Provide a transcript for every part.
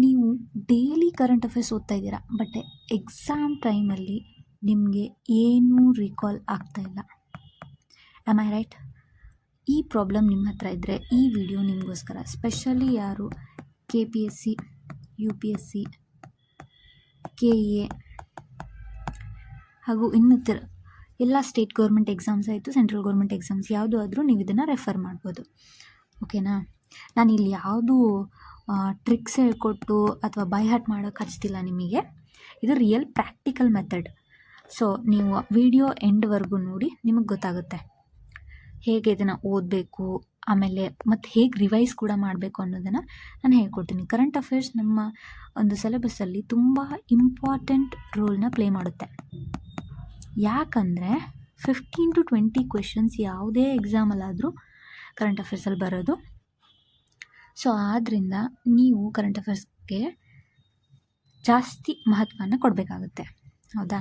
ನೀವು daily current affairs ಓದ್ತಾ ಇದ್ದೀರಾ, ಬಟ್ ಎಕ್ಸಾಮ್ ಟೈಮಲ್ಲಿ ನಿಮಗೆ ಏನೂ ರಿಕಾಲ್ ಆಗ್ತಾಯಿಲ್ಲ. Am I right? ಈ ಪ್ರಾಬ್ಲಮ್ ನಿಮ್ಮ ಹತ್ರ ಇದ್ದರೆ ಈ ವಿಡಿಯೋ ನಿಮಗೋಸ್ಕರ. ಸ್ಪೆಷಲಿ ಯಾರು KPSC, UPSC, KA ಹಾಗೂ ಇನ್ನಿತರ ಎಲ್ಲ ಸ್ಟೇಟ್ ಗೌರ್ಮೆಂಟ್ ಎಕ್ಸಾಮ್ಸ್ ಆಯಿತು, ಸೆಂಟ್ರಲ್ ಗೌರ್ಮೆಂಟ್ ಎಕ್ಸಾಮ್ಸ್ ಯಾವುದು ಆದರೂ ನೀವು ಇದನ್ನು ರೆಫರ್ ಮಾಡ್ಬೋದು. ಓಕೆನಾ? ನಾನು ಇಲ್ಲಿ ಯಾವುದು ಟ್ರಿಕ್ಸ್ ಹೇಳ್ಕೊಟ್ಟು ಅಥವಾ ಬೈ ಹಾರ್ಟ್ ಮಾಡೋಕ್ಕೆ ಹಚ್ತಿಲ್ಲ ನಿಮಗೆ. ಇದು ರಿಯಲ್ ಪ್ರಾಕ್ಟಿಕಲ್ ಮೆಥಡ್. ಸೊ ನೀವು ವಿಡಿಯೋ ಎಂಡ್ವರೆಗೂ ನೋಡಿ, ನಿಮಗೆ ಗೊತ್ತಾಗುತ್ತೆ ಹೇಗೆ ಇದನ್ನು ಓದಬೇಕು, ಆಮೇಲೆ ಮತ್ತು ಹೇಗೆ ರಿವೈಸ್ ಕೂಡ ಮಾಡಬೇಕು ಅನ್ನೋದನ್ನು ನಾನು ಹೇಳ್ಕೊಡ್ತೀನಿ. ಕರೆಂಟ್ ಅಫೇರ್ಸ್ ನಮ್ಮ ಒಂದು ಸಿಲೆಬಸ್ಸಲ್ಲಿ ತುಂಬ ಇಂಪಾರ್ಟೆಂಟ್ ರೋಲ್ನ ಪ್ಲೇ ಮಾಡುತ್ತೆ. ಯಾಕಂದರೆ 15 to 20 ಕ್ವೆಶನ್ಸ್ ಯಾವುದೇ ಎಕ್ಸಾಮಲ್ಲಾದರೂ ಕರೆಂಟ್ ಅಫೇರ್ಸಲ್ಲಿ ಬರೋದು. ಸೊ ಆದ್ದರಿಂದ ನೀವು ಕರೆಂಟ್ ಅಫೇರ್ಸ್ಗೆ ಜಾಸ್ತಿ ಮಹತ್ವನ ಕೊಡಬೇಕಾಗುತ್ತೆ. ಹೌದಾ?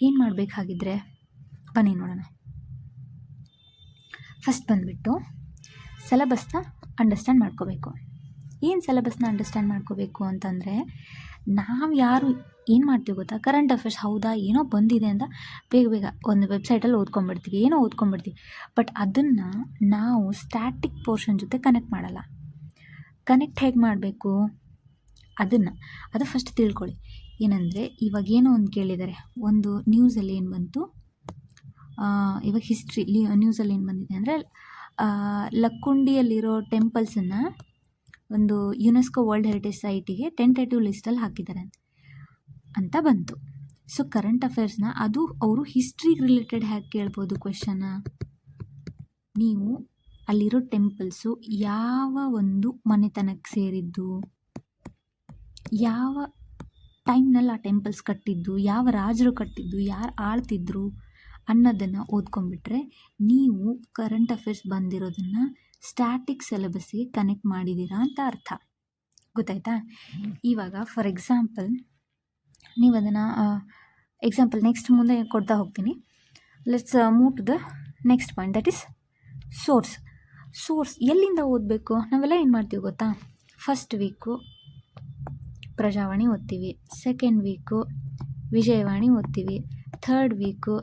ಏನು ಮಾಡಬೇಕಾಗಿದ್ರೆ ಬನ್ನಿ ನೋಡೋಣ. ಫಸ್ಟ್ ಬಂದುಬಿಟ್ಟು ಸಿಲೆಬಸ್ನ ಅಂಡರ್ಸ್ಟ್ಯಾಂಡ್ ಮಾಡ್ಕೋಬೇಕು. ಏನು ಸಿಲೆಬಸ್ನ ಅಂಡರ್ಸ್ಟ್ಯಾಂಡ್ ಮಾಡ್ಕೋಬೇಕು ಅಂತಂದರೆ, ನಾವು ಯಾರು ಏನು ಮಾಡ್ತೀವಿ ಗೊತ್ತಾ, ಕರೆಂಟ್ ಅಫೇರ್ಸ್ ಹೌದಾ ಏನೋ ಬಂದಿದೆ ಅಂತ ಬೇಗ ಒಂದು ವೆಬ್ಸೈಟಲ್ಲಿ ಓದ್ಕೊಂಡ್ಬಿಡ್ತೀವಿ, ಏನೋ ಓದ್ಕೊಂಡ್ಬಿಡ್ತೀವಿ. ಬಟ್ ಅದನ್ನು ನಾವು ಸ್ಟ್ಯಾಟಿಕ್ ಪೋರ್ಷನ್ ಜೊತೆ ಕನೆಕ್ಟ್ ಮಾಡಲ್ಲ. ಕನೆಕ್ಟ್ ಹೇಗೆ ಮಾಡಬೇಕು ಅದು ಫಸ್ಟ್ ತಿಳ್ಕೊಳ್ಳಿ. ಏನಂದರೆ, ಇವಾಗ ಏನೋ ಒಂದು ಕೇಳಿದ್ದಾರೆ, ಒಂದು ನ್ಯೂಸಲ್ಲಿ ಏನು ಬಂತು, ಇವಾಗ ಹಿಸ್ಟ್ರಿ ನ್ಯೂಸಲ್ಲಿ ಏನು ಬಂದಿದೆ ಅಂದರೆ, ಲಕ್ಕುಂಡಿಯಲ್ಲಿರೋ ಟೆಂಪಲ್ಸನ್ನು ಒಂದು ಯುನೆಸ್ಕೋ ವರ್ಲ್ಡ್ ಹೆರಿಟೇಜ್ ಸೈಟಿಗೆ ಟೆಂಟೇಟಿವ್ ಲಿಸ್ಟಲ್ಲಿ ಹಾಕಿದ್ದಾರೆ ಅಂತ ಬಂತು. ಸೊ ಕರೆಂಟ್ ಅಫೇರ್ಸ್ನ ಅದು ಅವರು ಹಿಸ್ಟ್ರಿಗೆ ರಿಲೇಟೆಡ್ ಹೇಗೆ ಕೇಳ್ಬೋದು ಕ್ವೆಶನ್ನ, ನೀವು ಅಲ್ಲಿರೋ ಟೆಂಪಲ್ಸು ಯಾವ ಒಂದು ಮನೆತನಕ್ಕೆ ಸೇರಿದ್ದು, ಯಾವ ಟೈಮ್ನಲ್ಲಿ ಆ ಟೆಂಪಲ್ಸ್ ಕಟ್ಟಿದ್ದು, ಯಾವ ರಾಜರು ಕಟ್ಟಿದ್ದು, ಯಾರು ಆಳ್ತಿದ್ರು ಅನ್ನೋದನ್ನು ಓದ್ಕೊಂಡ್ಬಿಟ್ರೆ ನೀವು ಕರೆಂಟ್ ಅಫೇರ್ಸ್ ಬಂದಿರೋದನ್ನು ಸ್ಟ್ಯಾಟಿಕ್ ಸಿಲೆಬಸ್ಸಿಗೆ ಕನೆಕ್ಟ್ ಮಾಡಿದ್ದೀರಾ ಅಂತ ಅರ್ಥ. ಗೊತ್ತಾಯ್ತಾ? ಇವಾಗ ಫಾರ್ ಎಕ್ಸಾಂಪಲ್ ನೀವು ಅದನ್ನು ಎಕ್ಸಾಂಪಲ್ ನೆಕ್ಸ್ಟ್ ಮುಂದೆ ಕೊಡ್ತಾ ಹೋಗ್ತೀನಿ. Let's move to the next point, that is source. ಎಲ್ಲಿಂದ ಓದಬೇಕು? ನಾವೆಲ್ಲ ಏನು ಮಾಡ್ತೀವಿ ಗೊತ್ತಾ, ಫಸ್ಟ್ ವೀಕು ಪ್ರಜಾವಾಣಿ ಓದ್ತೀವಿ, ಸೆಕೆಂಡ್ ವೀಕು ವಿಜಯವಾಣಿ ಓದ್ತೀವಿ, ಥರ್ಡ್ ವೀಕು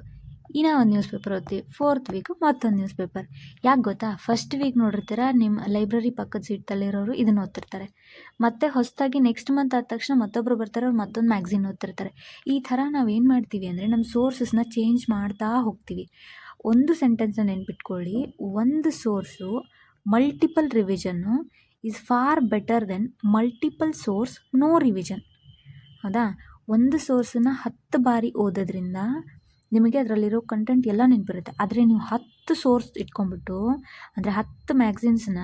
ಇನ್ನೂ ಒಂದು ನ್ಯೂಸ್ ಪೇಪರ್ ಓದ್ತೀವಿ, ಫೋರ್ತ್ ವೀಕು ಮತ್ತೊಂದು ನ್ಯೂಸ್ ಪೇಪರ್. ಯಾಕೆ ಗೊತ್ತಾ, ಫಸ್ಟ್ ವೀಕ್ ನೋಡಿರ್ತೀರ ನಿಮ್ಮ ಲೈಬ್ರರಿ ಪಕ್ಕದ ಸೀಟಲ್ಲಿರೋರು ಇದನ್ನು ಓದ್ತಿರ್ತಾರೆ, ಮತ್ತು ಹೊಸದಾಗಿ ನೆಕ್ಸ್ಟ್ ಮಂತ್ ಆದ ತಕ್ಷಣ ಮತ್ತೊಬ್ಬರು ಬರ್ತಾರೆ, ಅವ್ರು ಮತ್ತೊಂದು ಮ್ಯಾಗ್ಝಿನ್ ಓದ್ತಿರ್ತಾರೆ. ಈ ಥರ ನಾವೇನು ಮಾಡ್ತೀವಿ ಅಂದರೆ ನಮ್ಮ ಸೋರ್ಸಸ್ನ ಚೇಂಜ್ ಮಾಡ್ತಾ ಹೋಗ್ತೀವಿ. ಒಂದು ಸೆಂಟೆನ್ಸ್ನ ನೆನ್ಪಿಟ್ಕೊಳ್ಳಿ, ಒಂದು ಸೋರ್ಸು ಮಲ್ಟಿಪಲ್ ರಿವಿಷನ್ನು is far better then multiple source no revision. ಹೌದಾ? ಒಂದು ಸೋರ್ಸನ್ನು 10 ಬಾರಿ ಓದೋದ್ರಿಂದ ನಿಮಗೆ ಅದರಲ್ಲಿರೋ ಕಂಟೆಂಟ್ ಎಲ್ಲ ನೆನಪಿರುತ್ತೆ. ಆದರೆ ನೀವು 10 ಸೋರ್ಸ್ ಇಟ್ಕೊಂಡ್ಬಿಟ್ಟು, ಅಂದರೆ 10 ಮ್ಯಾಗ್ಝಿನ್ಸ್ನ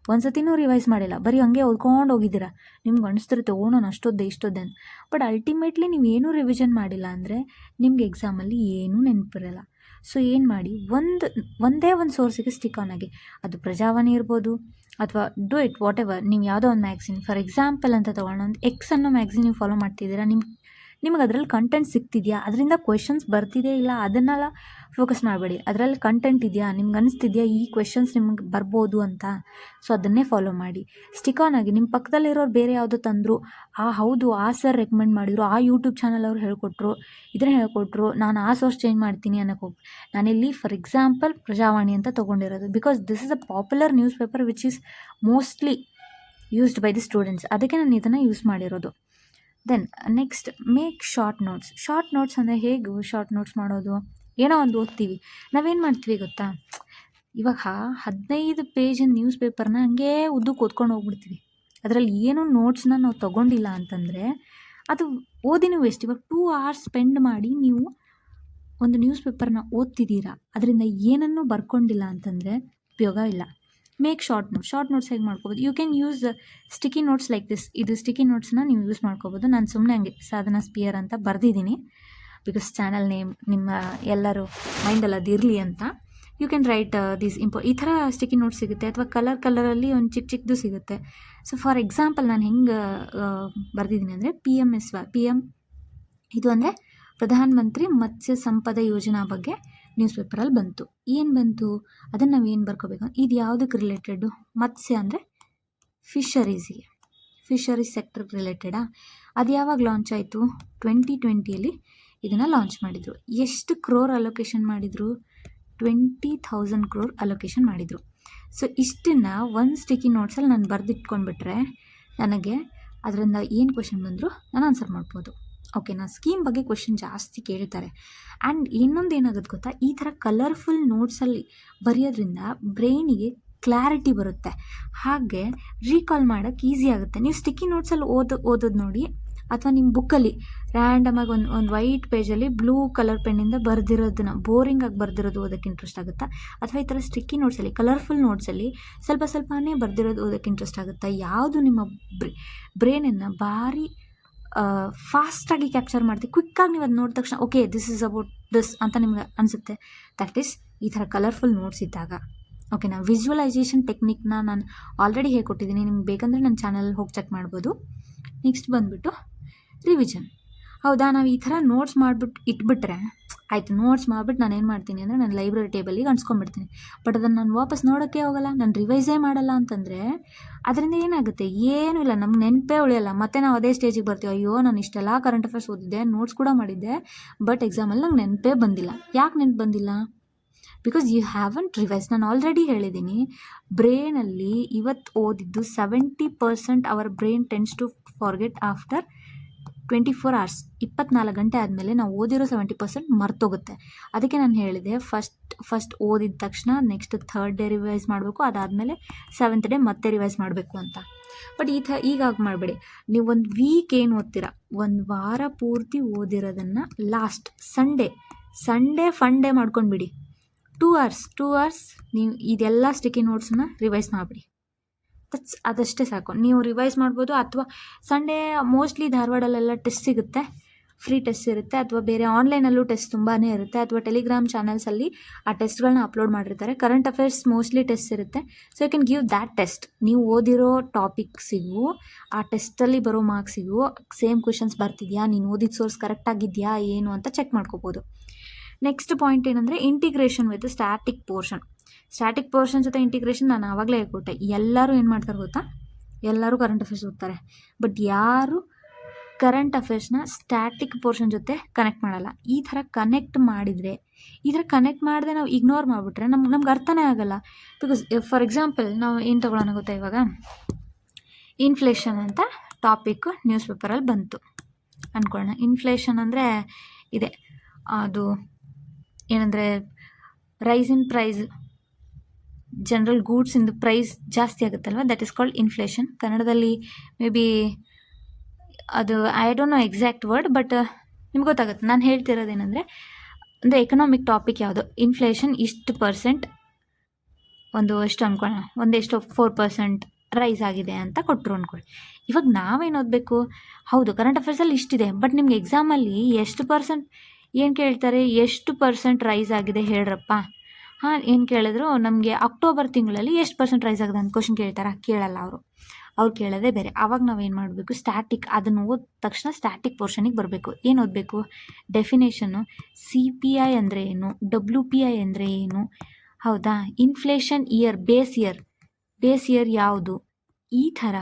ಒಂದು ಸತಿನೂ ರಿವೈಸ್ ಮಾಡಿಲ್ಲ, ಬರೀ ಹಂಗೆ ಓದ್ಕೊಂಡು ಹೋಗಿದ್ದೀರಾ, ನಿಮ್ಗೆ ಅನಿಸ್ತಿರುತ್ತೆ ಓ ನಾನು ಅಷ್ಟೊದ್ದೆ ಇಷ್ಟೊದ್ದೆ ಅಂತ. ಬಟ್ ಅಲ್ಟಿಮೇಟ್ಲಿ ನೀವು ಏನೂ ರಿವಿಷನ್ ಮಾಡಿಲ್ಲ ಅಂದರೆ ನಿಮ್ಗೆ ಎಕ್ಸಾಮಲ್ಲಿ ಏನೂ ನೆನಪಿರಲ್ಲ. ಸೊ ಏನು ಮಾಡಿ, ಒಂದೇ ಒಂದು ಸೋರ್ಸಿಗೆ ಸ್ಟಿಕ್ ಆನ್ ಆಗಿ. ಅದು ಪ್ರಜಾವಾಣಿ ಇರ್ಬೋದು ಅಥವಾ ಡೂ ಇಟ್ ವಾಟ್ ಎವರ್. ನೀವು ಯಾವುದೋ ಒಂದು ಮ್ಯಾಗ್ಝಿನ್ ಫಾರ್ ಎಕ್ಸಾಂಪಲ್ ಅಂತ ತೊಗೊಳ್ಳೋಣ, ಒಂದು ಎಕ್ಸ್ ಅನ್ನೋ ಮ್ಯಾಗ್ಝಿನ್ ನೀವು ಫಾಲೋ ಮಾಡ್ತಿದ್ದೀರಾ, ನಿಮಗೆ ಅದರಲ್ಲಿ ಕಂಟೆಂಟ್ ಸಿಗ್ತಿದೆಯಾ, ಅದರಿಂದ ಕ್ವೆಶನ್ಸ್ ಬರ್ತಿದೆಯಾ ಇಲ್ಲ ಅದನ್ನೆಲ್ಲ ಫೋಕಸ್ ಮಾಡಬೇಡಿ. ಅದರಲ್ಲಿ ಕಂಟೆಂಟ್ ಇದೆಯಾ, ನಿಮ್ಗೆ ಅನಿಸ್ತಿದೆಯಾ ಈ ಕ್ವೆಶನ್ಸ್ ನಿಮ್ಗೆ ಬರ್ಬೋದು ಅಂತ, ಸೊ ಅದನ್ನೇ ಫಾಲೋ ಮಾಡಿ. ಸ್ಟಿಕ್ ಆನ್ ಆಗಿ. ನಿಮ್ಮ ಪಕ್ಕದಲ್ಲಿರೋರು ಬೇರೆ ಯಾವುದೋ ತಂದರು, ಹೌದು ಆ ಸರ್ ರೆಕಮೆಂಡ್ ಮಾಡಿದ್ರು, ಆ ಯೂಟ್ಯೂಬ್ ಚಾನಲ್ ಅವ್ರು ಹೇಳ್ಕೊಟ್ರು, ಇದನ್ನು ಹೇಳ್ಕೊಟ್ರು, ನಾನು ಆ ಸೋರ್ಸ್ ಚೇಂಜ್ ಮಾಡ್ತೀನಿ ಅನ್ನೋಕ್ಕೆ ಹೋಗಿ. ನಾನಿಲ್ಲಿ ಫಾರ್ ಎಕ್ಸಾಂಪಲ್ ಪ್ರಜಾವಾಣಿ ಅಂತ ತೊಗೊಂಡಿರೋದು, because this is a popular newspaper which is mostly used by the students, ಅದಕ್ಕೆ ನಾನು ಇದನ್ನು ಯೂಸ್ ಮಾಡಿರೋದು. Then next, make short notes ಅಂದರೆ ಹೇಗೆ ಶಾರ್ಟ್ ನೋಟ್ಸ್ ಮಾಡೋದು? ಏನೋ ಒಂದು ಓದ್ತೀವಿ, ನಾವೇನು ಮಾಡ್ತೀವಿ ಗೊತ್ತಾ, ಇವಾಗ 15 ಪೇಜಿನ ನ್ಯೂಸ್ ಪೇಪರ್ನ ಹಂಗೆ ಉದ್ದಕ್ಕೆ ಓದ್ಕೊಂಡು ಹೋಗ್ಬಿಡ್ತೀವಿ. ಅದರಲ್ಲಿ ಏನೋ ನೋಟ್ಸ್ನ ನಾವು ತೊಗೊಂಡಿಲ್ಲ ಅಂತಂದರೆ ಅದು ಓದಿನೂ ವೇಸ್ಟ್. ಇವಾಗ 2 hours ಸ್ಪೆಂಡ್ ಮಾಡಿ ನೀವು ಒಂದು ನ್ಯೂಸ್ ಪೇಪರ್ನ ಓದ್ತಿದ್ದೀರಾ, ಅದರಿಂದ ಏನನ್ನೂ ಬರ್ಕೊಂಡಿಲ್ಲ ಅಂತಂದರೆ ಉಪಯೋಗ ಇಲ್ಲ. ಮೇಕ್ ಶಾರ್ಟ್ ನೋಟ್ಸ್ ಹೇಗೆ ಮಾಡ್ಕೋಬೋದು? You can use sticky notes like this. ಇದು ಸ್ಟಿಕ್ಕಿ ನೋಟ್ಸ್ನ ನೀವು ಯೂಸ್ ಮಾಡ್ಕೋಬೋದು. ನಾನು ಸುಮ್ಮನೆ ಹಂಗೆ ಸಾಧನಾ ಸ್ಪಿಯರ್ ಅಂತ ಬರೆದಿದ್ದೀನಿ, ಬಿಕಾಸ್ ಚಾನಲ್ ನೇಮ್ ನಿಮ್ಮ ಎಲ್ಲರೂ ಮೈಂಡಲ್ಲಿ ಅದು ಇರಲಿ ಅಂತ. ಯು ಕ್ಯಾನ್ ರೈಟ್ ದೀಸ್ ಈ ಥರ ಸ್ಟಿಕ್ಕಿ ನೋಟ್ಸ್ ಸಿಗುತ್ತೆ, ಅಥವಾ ಕಲರಲ್ಲಿ ಒಂದು ಚಿಕ್ಕದು ಸಿಗುತ್ತೆ. ಸೊ ಫಾರ್ ಎಕ್ಸಾಂಪಲ್ ನಾನು ಹೆಂಗೆ ಬರೆದಿದ್ದೀನಿ ಅಂದರೆ, PM ಇದು ಅಂದರೆ ಪ್ರಧಾನ ಮಂತ್ರಿ ಮತ್ಸ್ಯ ಸಂಪದ ಯೋಜನಾ ಬಗ್ಗೆ ನ್ಯೂಸ್ ಪೇಪರಲ್ಲಿ ಬಂತು. ಏನು ಬಂತು ಅದನ್ನು ನಾವು ಏನು ಬರ್ಕೋಬೇಕು, ಇದು ಯಾವುದಕ್ಕೆ ರಿಲೇಟೆಡು? ಮತ್ಸ್ಯ ಅಂದರೆ ಫಿಶರೀಸಿಗೆ, ಫಿಶರೀಸ್ ಸೆಕ್ಟರ್ ರಿಲೇಟೆಡಾ? ಅದು ಯಾವಾಗ ಲಾಂಚ್ ಆಯಿತು? 2020ಯಲ್ಲಿ ಇದನ್ನು ಲಾಂಚ್ ಮಾಡಿದರು. ಎಷ್ಟು ಕ್ರೋರ್ ಅಲೋಕೇಶನ್ ಮಾಡಿದರು? 20,000 crore ಅಲೋಕೇಶನ್ ಮಾಡಿದರು. ಸೊ ಇಷ್ಟನ್ನು ಒಂದು ಸ್ಟಿಕ್ಕಿ ನೋಟ್ಸಲ್ಲಿ ನಾನು ಬರೆದಿಟ್ಕೊಂಡ್ಬಿಟ್ರೆ ನನಗೆ ಅದರಿಂದ ಏನು ಕ್ವೆಶನ್ ಬಂದರೂ ನಾನು ಆನ್ಸರ್ ಮಾಡ್ಬೋದು. ಓಕೆನಾ? ಸ್ಕೀಮ್ ಬಗ್ಗೆ ಕ್ವೆಶನ್ ಜಾಸ್ತಿ ಕೇಳ್ತಾರೆ. ಆ್ಯಂಡ್ ಇನ್ನೊಂದು ಏನಾಗುತ್ತೆ ಗೊತ್ತಾ, ಈ ಥರ ಕಲರ್ಫುಲ್ ನೋಟ್ಸಲ್ಲಿ ಬರೆಯೋದ್ರಿಂದ ಬ್ರೈನಿಗೆ ಕ್ಲಾರಿಟಿ ಬರುತ್ತೆ, ಹಾಗೆ ರೀಕಾಲ್ ಮಾಡೋಕ್ಕೆ ಈಸಿ ಆಗುತ್ತೆ. ನೀವು ಸ್ಟಿಕ್ಕಿ ನೋಟ್ಸಲ್ಲಿ ಓದೋದು ನೋಡಿ, ಅಥವಾ ನಿಮ್ಮ ಬುಕ್ಕಲ್ಲಿ ರ್ಯಾಂಡಮಾಗಿ ಒಂದು ವೈಟ್ ಪೇಜಲ್ಲಿ ಬ್ಲೂ ಕಲರ್ ಪೆನ್ನಿಂದ ಬರೆದಿರೋದನ್ನ ಬೋರಿಂಗಾಗಿ ಬರೆದಿರೋದು ಓದೋಕ್ಕೆ ಇಂಟ್ರೆಸ್ಟ್ ಆಗುತ್ತಾ, ಅಥವಾ ಈ ಥರ ಸ್ಟಿಕ್ಕಿ ನೋಟ್ಸಲ್ಲಿ ಕಲರ್ಫುಲ್ ನೋಟ್ಸಲ್ಲಿ ಸ್ವಲ್ಪನೇ ಬರೆದಿರೋದು ಓದೋಕ್ಕೆ ಇಂಟ್ರೆಸ್ಟ್ ಆಗುತ್ತಾ? ಯಾವುದು ನಿಮ್ಮ ಬ್ರೈನನ್ನು ಭಾರಿ ಫಾಸ್ಟಾಗಿ ಕ್ಯಾಪ್ಚರ್ ಮಾಡ್ತೀವಿ, ಕ್ವಿಕ್ಕಾಗಿ ನೀವು ಅದು ನೋಡಿದ ತಕ್ಷಣ okay this is about this ಅಂತ ನಿಮ್ಗೆ ಅನಿಸುತ್ತೆ. ದಟ್ ಈಸ್ ಈ ಥರ ಕಲರ್ಫುಲ್ ನೋಟ್ಸ್ ಇದ್ದಾಗ. ಓಕೆನಾ? ವಿಜುವಲೈಸೇಷನ್ ಟೆಕ್ನಿಕ್ನ ನಾನು ಆಲ್ರೆಡಿ ಹೇಳ್ಕೊಟ್ಟಿದ್ದೀನಿ, ನಿಮ್ಗೆ ಬೇಕಂದರೆ ನನ್ನ ಚಾನಲ್ ಹೋಗಿ ಚೆಕ್ ಮಾಡ್ಬೋದು. ನೆಕ್ಸ್ಟ್ ಬಂದುಬಿಟ್ಟು ರಿವಿಷನ್. ಹೌದಾ, ನಾವು ಈ ಥರ ನೋಟ್ಸ್ ಮಾಡಿಬಿಟ್ಟು ಇಟ್ಬಿಟ್ರೆ ಆಯಿತು. ನೋಟ್ಸ್ ಮಾಡಿಬಿಟ್ಟು ನಾನು ಏನು ಮಾಡ್ತೀನಿ ಅಂದರೆ ನನ್ನ ಲೈಬ್ರರಿ ಟೇಬಲಿಗೆ ಅಂಟ್ಸ್ಕೊಂಡ್ಬಿಡ್ತೀನಿ. ಬಟ್ ಅದನ್ನು ನಾನು ವಾಪಸ್ ನೋಡೋಕ್ಕೆ ಹೋಗಲ್ಲ, ನಾನು ರಿವೈಸೇ ಮಾಡಲ್ಲ ಅಂತಂದರೆ ಅದರಿಂದ ಏನಾಗುತ್ತೆ? ಏನೂ ಇಲ್ಲ, ನಮ್ಗೆ ನೆನಪೇ ಉಳಿಯಲ್ಲ. ಮತ್ತು ನಾವು ಅದೇ ಸ್ಟೇಜಿಗೆ ಬರ್ತೀವಿ, ಅಯ್ಯೋ ನಾನು ಇಷ್ಟೆಲ್ಲ ಕರೆಂಟ್ ಅಫೇರ್ಸ್ ಓದಿದ್ದೆ, ನೋಟ್ಸ್ ಕೂಡ ಮಾಡಿದ್ದೆ, ಬಟ್ ಎಕ್ಸಾಮಲ್ಲಿ ನಂಗೆ ನೆನಪೇ ಬಂದಿಲ್ಲ. ಯಾಕೆ ನೆನಪು ಬಂದಿಲ್ಲ? Because you haven't revise. ನಾನು ಆಲ್ರೆಡಿ ಹೇಳಿದ್ದೀನಿ, ಬ್ರೈನಲ್ಲಿ ಇವತ್ತು ಓದಿದ್ದು 70% our brain tends to forget after 24 hours. 24 ಗಂಟೆ ಆದಮೇಲೆ ನಾವು ಓದಿರೋ 70% ಮರ್ತೋಗುತ್ತೆ. ಅದಕ್ಕೆ ನಾನು ಹೇಳಿದೆ, ಫಸ್ಟ್ ಓದಿದ ತಕ್ಷಣ ನೆಕ್ಸ್ಟ್ 3rd ಡೇ ರಿವೈಸ್ ಮಾಡಬೇಕು, ಅದಾದಮೇಲೆ 7th ಡೇ ಮತ್ತೆ ರಿವೈಸ್ ಮಾಡಬೇಕು ಅಂತ. ಬಟ್ ಈಗ ಮಾಡಬೇಡಿ. ನೀವು ಒಂದು ವೀಕ್ ಏನು ಓದ್ತೀರಾ, ಒಂದು ವಾರ ಪೂರ್ತಿ ಓದಿರೋದನ್ನು ಲಾಸ್ಟ್ ಸಂಡೇ ಫನ್ ಡೇ ಮಾಡ್ಕೊಂಡ್ಬಿಡಿ. 2 hours ನೀವು ಇದೆಲ್ಲ ಸ್ಟಿಕ್ಕಿ ನೋಟ್ಸನ್ನ ರಿವೈಸ್ ಮಾಡಿಬಿಡಿ. ಅದಷ್ಟೇ ಸಾಕು. ನೀವು ರಿವೈಸ್ ಮಾಡ್ಬೋದು, ಅಥವಾ ಸಂಡೇ ಮೋಸ್ಟ್ಲಿ ಧಾರವಾಡಲ್ಲೆಲ್ಲ ಟೆಸ್ಟ್ ಸಿಗುತ್ತೆ, ಫ್ರೀ ಟೆಸ್ಟ್ ಇರುತ್ತೆ, ಅಥವಾ ಬೇರೆ ಆನ್ಲೈನಲ್ಲೂ ಟೆಸ್ಟ್ ತುಂಬಾ ಇರುತ್ತೆ, ಅಥವಾ ಟೆಲಿಗ್ರಾಮ್ ಚಾನಲ್ಸಲ್ಲಿ ಆ ಟೆಸ್ಟ್ಗಳನ್ನ ಅಪ್ಲೋಡ್ ಮಾಡಿರ್ತಾರೆ. ಕರೆಂಟ್ ಅಫೇರ್ಸ್ ಮೋಸ್ಟ್ಲಿ ಟೆಸ್ಟ್ ಇರುತ್ತೆ. So you can give that test. ನೀವು ಓದಿರೋ ಟಾಪಿಕ್ಸಿಗೂ ಆ ಟೆಸ್ಟಲ್ಲಿ ಬರೋ ಮಾರ್ಕ್ಸಿಗೂ ಸೇಮ್ ಕ್ವೆಶನ್ಸ್ ಬರ್ತಿದೆಯಾ, ನೀನು ಓದಿದ ಸೋರ್ಸ್ ಕರೆಕ್ಟಾಗಿದೆಯಾ ಏನು ಅಂತ ಚೆಕ್ ಮಾಡ್ಕೋಬೋದು. ನೆಕ್ಸ್ಟ್ ಪಾಯಿಂಟ್ ಏನಂದರೆ ಇಂಟಿಗ್ರೇಷನ್ ವಿತ್ ಸ್ಟ್ಯಾಟಿಕ್ ಪೋರ್ಷನ್ ಜೊತೆ ಇಂಟಿಗ್ರೇಷನ್ ನಾನು ಆವಾಗಲೇ ಹೇಳ್ಕೊಟ್ಟೆ. ಎಲ್ಲರೂ ಏನು ಮಾಡ್ತಾರೆ ಗೊತ್ತಾ, ಎಲ್ಲರೂ ಕರೆಂಟ್ ಅಫೇರ್ಸ್ ಓದ್ತಾರೆ, ಬಟ್ ಯಾರು ಕರೆಂಟ್ ಅಫೇರ್ಸ್ನ ಸ್ಟ್ಯಾಟಿಕ್ ಪೋರ್ಷನ್ ಜೊತೆ ಕನೆಕ್ಟ್ ಮಾಡಲ್ಲ. ಈ ಥರ ಕನೆಕ್ಟ್ ಮಾಡದೆ ನಾವು ಇಗ್ನೋರ್ ಮಾಡಿಬಿಟ್ರೆ ನಮ್ಗೆ ಅರ್ಥನೇ ಆಗಲ್ಲ. ಬಿಕಾಸ್ ಫಾರ್ ಎಕ್ಸಾಂಪಲ್ ನಾವು ಏನು ತೊಗೊಳ್ಳೋಣ ಗೊತ್ತಾ, ಇವಾಗ ಇನ್ಫ್ಲೇಷನ್ ಅಂತ ಟಾಪಿಕ್ ನ್ಯೂಸ್ ಪೇಪರಲ್ಲಿ ಬಂತು ಅಂದ್ಕೊಳ್ಳೋಣ. ಇನ್ಫ್ಲೇಷನ್ ಅಂದರೆ ಇದೆ, ಅದು ಏನಂದರೆ ರೈಸ್ ಇನ್ ಪ್ರೈಸ್, ಜನರಲ್ ಗೂಡ್ಸಿಂದು ಪ್ರೈಸ್ ಜಾಸ್ತಿ ಆಗುತ್ತಲ್ವ, ದಟ್ ಈಸ್ ಕಾಲ್ಡ್ ಇನ್ಫ್ಲೇಷನ್. ಕನ್ನಡದಲ್ಲಿ ಮೇ ಬಿ ಅದು I don't know exact word, but ನಿಮ್ಗೆ ಗೊತ್ತಾಗುತ್ತೆ. ನಾನು ಹೇಳ್ತಿರೋದೇನೆಂದರೆ, ಅಂದರೆ ಎಕನಾಮಿಕ್ ಟಾಪಿಕ್ ಯಾವುದು, ಇನ್ಫ್ಲೇಷನ್ ಇಷ್ಟು ಪರ್ಸೆಂಟ್, ಎಷ್ಟು ಅಂದ್ಕೊಳ್ಳೋಣ, ಒಂದೆಷ್ಟು 4% ರೈಸ್ ಆಗಿದೆ ಅಂತ ಕೊಟ್ಟರು ಅಂದ್ಕೊಳ್ಳಿ. ಇವಾಗ ನಾವೇನು ಓದಬೇಕು, ಹೌದು ಕರೆಂಟ್ ಅಫೇರ್ಸಲ್ಲಿ ಇಷ್ಟಿದೆ, ಬಟ್ ನಿಮ್ಗೆ ಎಕ್ಸಾಮಲ್ಲಿ ಎಷ್ಟು ಪರ್ಸೆಂಟ್ ಏನು ಕೇಳ್ತಾರೆ, ಎಷ್ಟು ಪರ್ಸೆಂಟ್ ರೈಸ್ ಆಗಿದೆ ಹೇಳ್ರಪ್ಪ. ಏನು ಕೇಳಿದ್ರು, ನಮಗೆ ಅಕ್ಟೋಬರ್ ತಿಂಗಳಲ್ಲಿ ಎಷ್ಟು ಪರ್ಸೆಂಟ್ ರೈಸ್ ಆಗಿದೆ ಅಂತ ಕ್ವಶನ್ ಕೇಳ್ತಾರಾ? ಕೇಳಲ್ಲ. ಅವ್ರು ಕೇಳೋದೇ ಬೇರೆ. ಆವಾಗ ನಾವೇನು ಮಾಡಬೇಕು, ಸ್ಟ್ಯಾಟಿಕ್, ಅದನ್ನು ಓದಿದ ತಕ್ಷಣ ಸ್ಟ್ಯಾಟಿಕ್ ಪೋರ್ಷನಿಗೆ ಬರಬೇಕು. ಏನು ಓದಬೇಕು? ಡೆಫಿನೇಷನ್ನು, CPI ಅಂದರೆ ಏನು, WPI ಅಂದರೆ ಏನು, ಹೌದಾ, ಇನ್ಫ್ಲೇಷನ್ ಇಯರ್, ಬೇಸ್ ಇಯರ್ ಯಾವುದು, ಈ ಥರ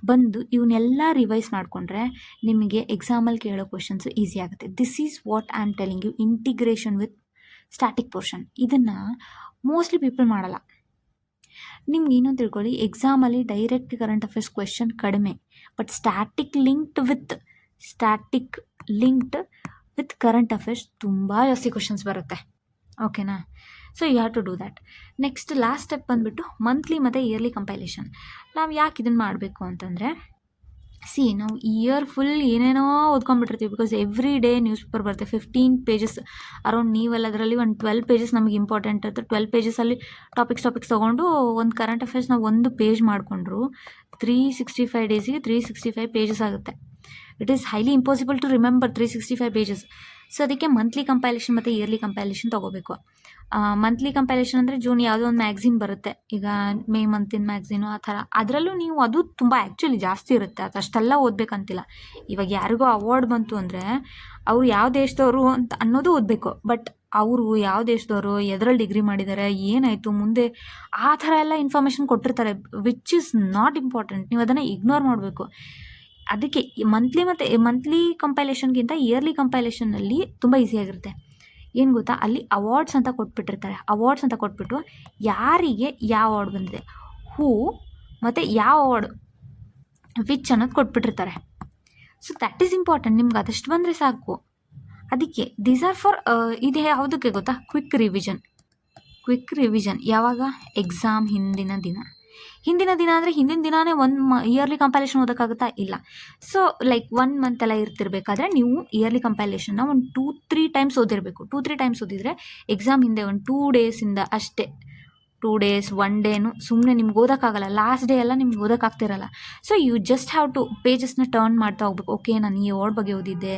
ಬಂದು ಇವನ್ನೆಲ್ಲ ರಿವೈಸ್ ಮಾಡಿಕೊಂಡ್ರೆ ನಿಮಗೆ ಎಕ್ಸಾಮಲ್ಲಿ ಕೇಳೋ ಕ್ವೆಶನ್ಸು ಈಸಿ ಆಗುತ್ತೆ. This is what I am telling you, integration with static portion. ಇದನ್ನು ಮೋಸ್ಟ್ಲಿ ಪೀಪಲ್ ಮಾಡಲ್ಲ. ನಿಮ್ಗೆ ಇನ್ನೊಂದು ತಿಳ್ಕೊಳ್ಳಿ, ಎಕ್ಸಾಮಲ್ಲಿ ಡೈರೆಕ್ಟ್ ಕರೆಂಟ್ ಅಫೇರ್ಸ್ ಕ್ವೆಶನ್ ಕಡಿಮೆ, but static linked with current affairs ತುಂಬ ಜಾಸ್ತಿ ಕ್ವೆಶನ್ಸ್ ಬರುತ್ತೆ. ಓಕೆನಾ? So you have to do that. Next last step ಬಂದುಬಿಟ್ಟು ಮಂತ್ಲಿ ಮತ್ತು ಇಯರ್ಲಿ ಕಂಪೈಲೇಷನ್. ನಾವು ಯಾಕೆ ಇದನ್ನು ಮಾಡಬೇಕು ಅಂತಂದರೆ, ನಾವು ಇಯರ್ ಫುಲ್ ಏನೇನೋ ಓದ್ಕೊಂಡ್ಬಿಟ್ಟಿರ್ತೀವಿ. Because every day news paper ಬರುತ್ತೆ, 15 pages ಅರೌಂಡ್. ನೀವೆಲ್ಲ ಅದರಲ್ಲಿ ಒಂದು 12 pages ನಮಗೆ ಇಂಪಾರ್ಟೆಂಟ್ ಇರುತ್ತೆ. 12 pagesಲ್ಲಿ ಟಾಪಿಕ್ಸ್ ತೊಗೊಂಡು ಒಂದು ಕರೆಂಟ್ ಅಫೇರ್ಸ್ನ ಒಂದು ಪೇಜ್ ಮಾಡಿಕೊಂಡ್ರು 365 ಡೇಸಿಗೆ 365 pages ಆಗುತ್ತೆ. It is highly impossible to remember 365 pages. So ಅದಕ್ಕೆ ಮಂತ್ಲಿ ಕಂಪೈಲೇಷನ್ ಮತ್ತು ಇಯರ್ಲಿ ಕಂಪೈಲೇಷನ್ ತೊಗೋಬೇಕು. ಮಂತ್ಲಿ ಕಂಪೈಲೇಷನ್ ಅಂದರೆ ಜೂನ್ ಯಾವುದೋ ಒಂದು ಮ್ಯಾಗ್ಝಿನ್ ಬರುತ್ತೆ, ಈಗ ಮೇ ಮಂತಿನ ಮ್ಯಾಗ್ಝಿನು ಆ ಥರ. ಅದರಲ್ಲೂ ನೀವು ಅದು ತುಂಬ ಆ್ಯಕ್ಚುಲಿ ಜಾಸ್ತಿ ಇರುತ್ತೆ, ಅದು ಅಷ್ಟೆಲ್ಲ ಓದಬೇಕಂತಿಲ್ಲ. ಇವಾಗ ಯಾರಿಗೋ ಅವಾರ್ಡ್ ಬಂತು ಅಂದರೆ ಅವರು ಯಾವ ದೇಶದವರು ಅಂತ ಅನ್ನೋದು ಓದಬೇಕು, ಬಟ್ ಅವರು ಯಾವ ದೇಶದವರು, ಎದರಲ್ಲಿ ಡಿಗ್ರಿ ಮಾಡಿದ್ದಾರೆ, ಏನಾಯಿತು ಮುಂದೆ, ಆ ಥರ ಎಲ್ಲ ಇನ್ಫಾರ್ಮೇಷನ್ ಕೊಟ್ಟಿರ್ತಾರೆ, ವಿಚ್ ಈಸ್ ನಾಟ್ ಇಂಪಾರ್ಟೆಂಟ್. ನೀವು ಅದನ್ನು ಇಗ್ನೋರ್ ಮಾಡಬೇಕು. ಅದಕ್ಕೆ ಮಂತ್ಲಿ ಕಂಪೈಲೇಷನ್ಗಿಂತ ಇಯರ್ಲಿ ಕಂಪೈಲೇಷನ್ನಲ್ಲಿ ತುಂಬ ಈಸಿಯಾಗಿರುತ್ತೆ. ಏನು ಗೊತ್ತಾ, ಅಲ್ಲಿ ಅವಾರ್ಡ್ಸ್ ಅಂತ ಕೊಟ್ಬಿಟ್ಟಿರ್ತಾರೆ. ಅವಾರ್ಡ್ಸ್ ಅಂತ ಕೊಟ್ಬಿಟ್ಟು ಯಾರಿಗೆ ಯಾವ ಅವಾರ್ಡ್ ಬಂದಿದೆ, ಹೂ ಮತ್ತು ಯಾವ ಅವಾರ್ಡ್ ವಿಚ್ ಅನ್ನೋದು ಕೊಟ್ಬಿಟ್ಟಿರ್ತಾರೆ. So that is important. ನಿಮ್ಗೆ ಅದಷ್ಟು ಬಂದರೆ ಸಾಕು. ಅದಕ್ಕೆ ದೀಸ್ ಆರ್ ಫಾರ್ ಇದು ಯಾವುದಕ್ಕೆ ಗೊತ್ತಾ, ಕ್ವಿಕ್ ರಿವಿಷನ್. ಯಾವಾಗ? ಎಕ್ಸಾಮ್ ಹಿಂದಿನ ದಿನ ಅಂದರೆ ಹಿಂದಿನ ದಿನಾನೇ ಇಯರ್ಲಿ ಕಂಪೈಲೇಷನ್ ಓದೋಕ್ಕಾಗುತ್ತಾ? ಇಲ್ಲ. ಸೊ ಲೈಕ್ 1 ಮಂತ್ ಎಲ್ಲ ಇರ್ತಿರ್ಬೇಕಾದ್ರೆ ನೀವು ಇಯರ್ಲಿ ಕಂಪೈಲೇಷನ್ನ ಒಂದು 2-3 ಟೈಮ್ಸ್ ಓದಿರಬೇಕು. 2-3 ಟೈಮ್ಸ್ ಓದಿದರೆ ಎಕ್ಸಾಮ್ ಹಿಂದೆ ಒಂದು 2 ಡೇಸಿಂದ ಅಷ್ಟೇ, 2 ಡೇಸ್ 1 ಡೇನು ಸುಮ್ಮನೆ ನಿಮ್ಗೆ ಓದೋಕ್ಕಾಗಲ್ಲ. ಲಾಸ್ಟ್ ಡೇ ಎಲ್ಲ ನಿಮ್ಗೆ ಓದೋಕ್ಕಾಗ್ತಿರಲ್ಲ. So you just have to ಪೇಜಸ್ನ ಟರ್ನ್ ಮಾಡ್ತಾ ಹೋಗ್ಬೇಕು. ಓಕೆ, ನಾನು ಈ ಅವಾರ್ಡ್ ಬಗ್ಗೆ ಓದಿದ್ದೆ,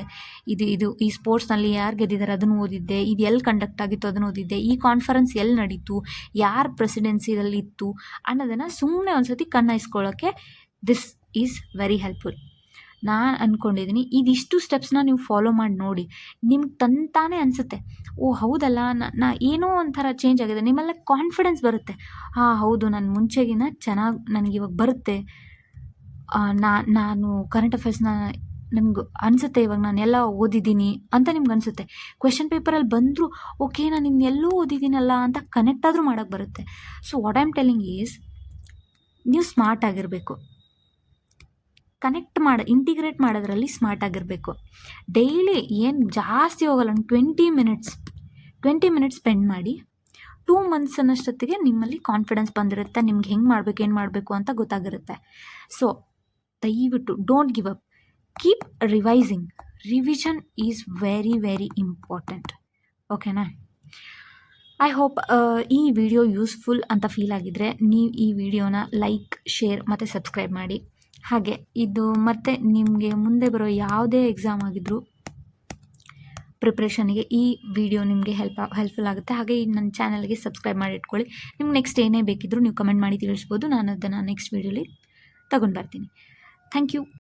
ಇದು ಈ ಸ್ಪೋರ್ಟ್ಸ್ನಲ್ಲಿ ಯಾರು ಗೆದ್ದಿದ್ದಾರೆ ಅದನ್ನು ಓದಿದ್ದೆ, ಇದು ಎಲ್ಲಿ ಕಂಡಕ್ಟ್ ಆಗಿತ್ತು ಅದನ್ನು ಓದಿದ್ದೆ, ಈ ಕಾನ್ಫರೆನ್ಸ್ ಎಲ್ಲಿ ನಡೀತು, ಯಾರು ಪ್ರೆಸಿಡೆನ್ಸಿದಲ್ಲಿ ಇತ್ತು ಅನ್ನೋದನ್ನು ಸುಮ್ಮನೆ ಒಂದು ಸತಿ ಕಣ್ಣಾಯಿಸ್ಕೊಳ್ಳೋಕ್ಕೆ ದಿಸ್ ಈಸ್ ವೆರಿ ಹೆಲ್ಪ್ಫುಲ್. ನಾನು ಅಂದ್ಕೊಂಡಿದ್ದೀನಿ ಇದಿಷ್ಟು ಸ್ಟೆಪ್ಸ್ನ ನೀವು ಫಾಲೋ ಮಾಡಿ ನೋಡಿ, ನಿಮ್ಗೆ ತಂತಾನೇ ಅನಿಸುತ್ತೆ, ಓ ಹೌದಲ್ಲ, ನಾ ಏನೋ ಒಂಥರ ಚೇಂಜ್ ಆಗಿದೆ. ನಿಮ್ಮೆಲ್ಲ ಕಾನ್ಫಿಡೆನ್ಸ್ ಬರುತ್ತೆ. ಹೌದು, ನಾನು ಮುಂಚೆಗಿನ ಚೆನ್ನಾಗಿ ನನಗಿವಾಗ ಬರುತ್ತೆ, ನಾನು ಕರೆಂಟ್ ಅಫೇರ್ಸ್ನ ನನಗೆ ಅನಿಸುತ್ತೆ ಇವಾಗ ನಾನು ಎಲ್ಲ ಓದಿದ್ದೀನಿ ಅಂತ ನಿಮ್ಗೆ ಅನಿಸುತ್ತೆ. ಕ್ವೆಶನ್ ಪೇಪರಲ್ಲಿ ಬಂದರೂ ಓಕೆ ನಾನು ಇನ್ನೆಲ್ಲೂ ಓದಿದ್ದೀನಲ್ಲ ಅಂತ ಕನೆಕ್ಟ್ ಆದರೂ ಮಾಡೋಕ್ಕೆ ಬರುತ್ತೆ. So what I am telling is, ನೀವು ಸ್ಮಾರ್ಟ್ ಆಗಿರಬೇಕು. ಇಂಟಿಗ್ರೇಟ್ ಮಾಡೋದ್ರಲ್ಲಿ ಸ್ಮಾರ್ಟ್ ಆಗಿರಬೇಕು. ಡೈಲಿ ಏನು ಜಾಸ್ತಿ ಹೋಗಲ್ಲ, 20 ಮಿನಿಟ್ಸ್ ಸ್ಪೆಂಡ್ ಮಾಡಿ. 2 ಮಂತ್ಸ್ ಅನ್ನೋಷ್ಟೊತ್ತಿಗೆ ನಿಮ್ಮಲ್ಲಿ ಕಾನ್ಫಿಡೆನ್ಸ್ ಬಂದಿರುತ್ತೆ, ನಿಮ್ಗೆ ಏನು ಮಾಡಬೇಕು ಅಂತ ಗೊತ್ತಾಗಿರುತ್ತೆ. ಸೊ ದಯವಿಟ್ಟು don't give up, keep revising. Revision is very very important. ಓಕೆನಾ? ಐ ಹೋಪ್ ಈ ವಿಡಿಯೋ ಯೂಸ್ಫುಲ್ ಅಂತ ಫೀಲ್ ಆಗಿದ್ರೆ ನೀವು ಈ ವಿಡಿಯೋನ ಲೈಕ್, ಶೇರ್ ಮತ್ತು ಸಬ್ಸ್ಕ್ರೈಬ್ ಮಾಡಿ. ಹಾಗೆ ಇದು ಮತ್ತೆ ನಿಮಗೆ ಮುಂದೆ ಬರೋ ಯಾವುದೇ ಎಕ್ಸಾಮ್ ಆಗಿದ್ರೂ ಪ್ರಿಪ್ರೇಷನ್ಗೆ ಈ ವಿಡಿಯೋ ನಿಮಗೆ ಹೆಲ್ಪ್ಫುಲ್ ಆಗುತ್ತೆ. ಹಾಗೆ ಈ ನನ್ನ ಚಾನಲ್ಗೆ ಸಬ್ಸ್ಕ್ರೈಬ್ ಮಾಡಿ ಇಟ್ಕೊಳ್ಳಿ. ನಿಮ್ಗೆ ನೆಕ್ಸ್ಟ್ ಏನೇ ಬೇಕಿದ್ರೂ ನೀವು ಕಮೆಂಟ್ ಮಾಡಿ ತಿಳಿಸ್ಬೋದು, ನಾನು ಅದನ್ನು ನೆಕ್ಸ್ಟ್ ವೀಡಿಯೋಲಿ ತಗೊಂಡು ಬರ್ತೀನಿ. Thank you.